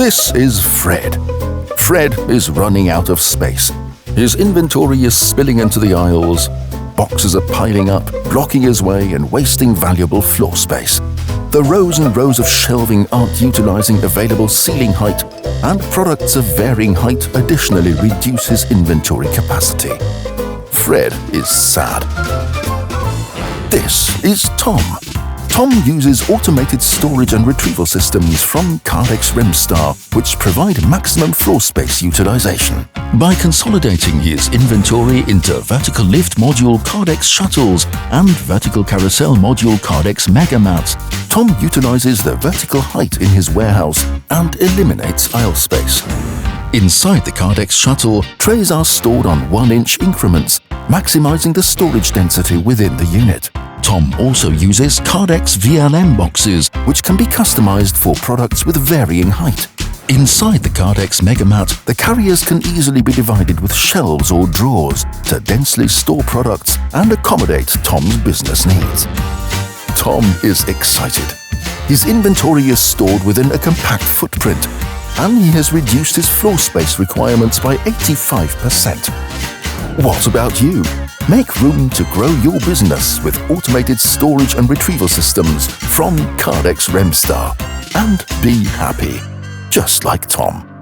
This is Fred. Fred is running out of space. His inventory is spilling into the aisles. Boxes are piling up, blocking his way and wasting valuable floor space. The rows and rows of shelving aren't utilizing available ceiling height, and products of varying height additionally reduce his inventory capacity. Fred is sad. This is Tom. Tom uses automated storage and retrieval systems from Kardex ASRS, which provide maximum floor space utilization. By consolidating his inventory into vertical lift module Kardex shuttles and vertical carousel module Kardex mega mats, Tom utilizes the vertical height in his warehouse and eliminates aisle space. Inside the Kardex shuttle, trays are stored on 1-inch increments, maximizing the storage density within the unit. Tom also uses Kardex VLM boxes, which can be customized for products with varying height. Inside the Kardex Megamat, the carriers can easily be divided with shelves or drawers to densely store products and accommodate Tom's business needs. Tom is excited. His inventory is stored within a compact footprint, and he has reduced his floor space requirements by 85%. What about you? Make room to grow your business with automated storage and retrieval systems from Kardex ASRS and be happy, just like Tom.